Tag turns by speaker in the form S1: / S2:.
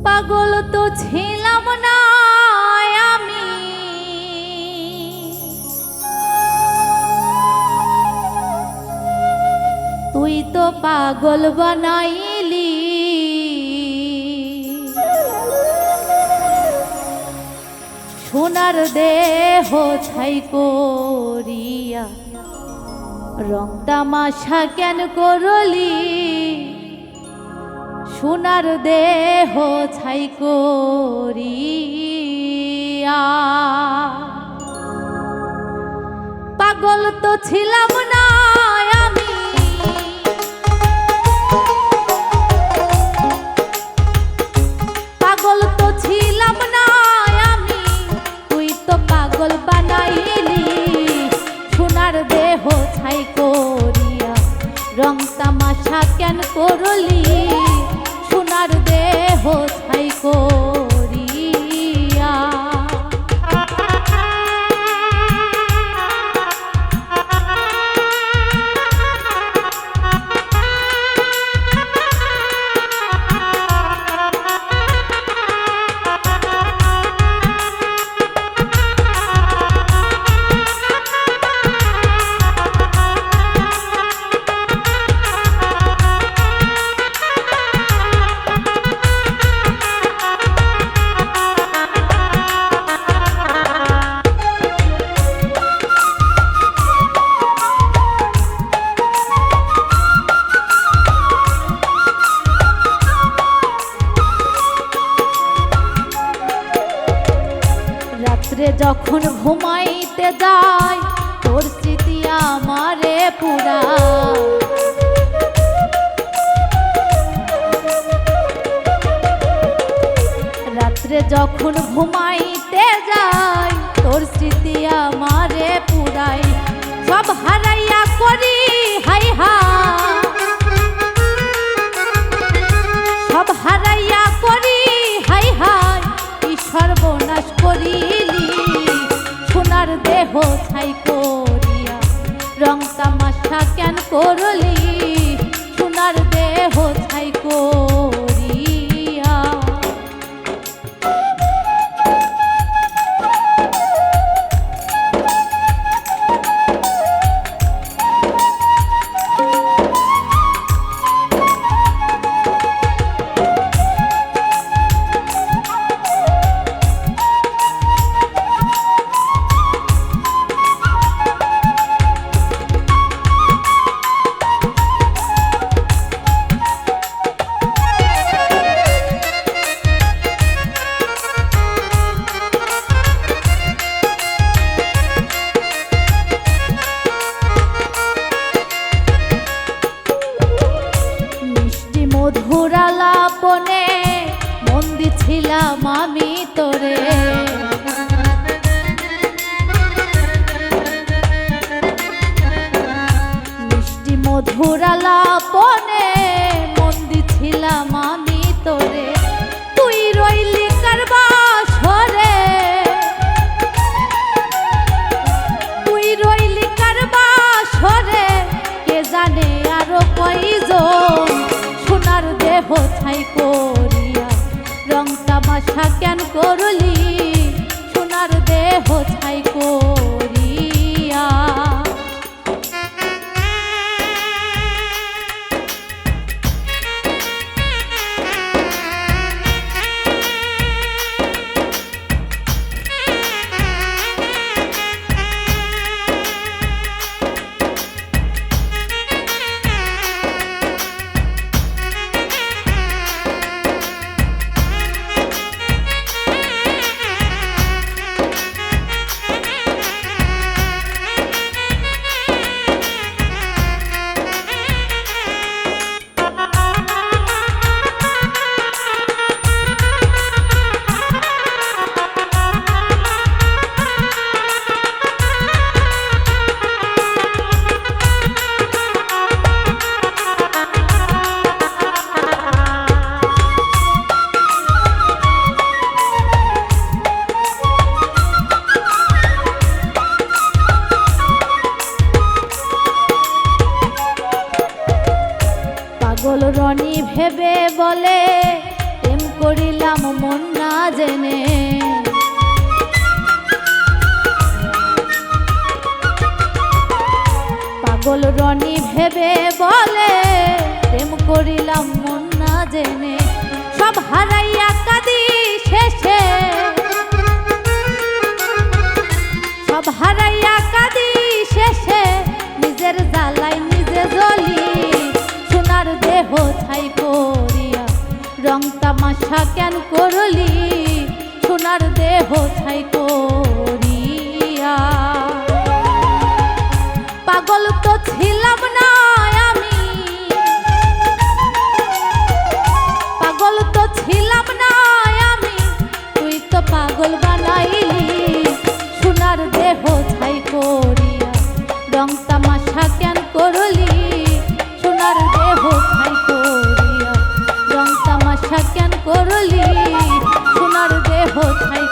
S1: পাগল তো ছিলাম না আমি, তুই তো পাগল বানাইলি। সোনার দেহ ছাই করিয়া রং তামাশা কেন করলি? সোনার দেহ ছাই করিয়া। পাগল তো ছিলাম না আমি, পাগল তো ছিলাম না আমি, তুই তো পাগল বানাইলি। সোনার দেহ ছাই করিয়া রং তামাশা কেন করলি? সোনার দেহ ছাই করিয়া। রাত্রে যখন ঘুমাইতে যাই তোর স্মৃতি আমারে পুরা। রাত্রে যখন ঘুমাইতে যাই তোর স্মৃতি আমারে পুরাই। সব হারাইয়া করি হাই হা, সব হারাইয়া করি হাই হাই, কি সর্বনাশ করিলি। সোনার দেহ ছাই করিয়া রং তামাশা কেন করলি? সোনার দেহ ছাই করিয়া। মধুর আলাপনে বন্দি ছিলাম আমি তোরে। মিষ্টি মধুর আলাপনে বন্দি ছিলাম আমি তোরে। তুই রইলি কারবা সরে, তুই রইলি কারবা সরে, কে জানে আরো কয়জন। সোনার দেহ ছাই করিয়া রং তামাশা কেন করলি? সোনার দেহ ছাই করিয়া। করিলাম মন না জেনে, সব হারাইয়া কাঁদি শেষে, সব হারাইয়া কাঁদি শেষে, নিজের জ্বালাই নিজে জ্বলি, সোনার দেহ ছাই করিয়া রং তামাশা কেন করলি, সোনার দেহ ছাই করিয়া। পাগল তো ছিলাম না আমি, পাগল তো ছিলাম না আমি, তুই তো পাগল বানাইলি, সোনার দেহ ছাই করিয়া রং তামাশা কেন করলি, সোনার দেহ ছাই করিয়া রং তামাশা কেন করলি, সোনার দেহ ছাই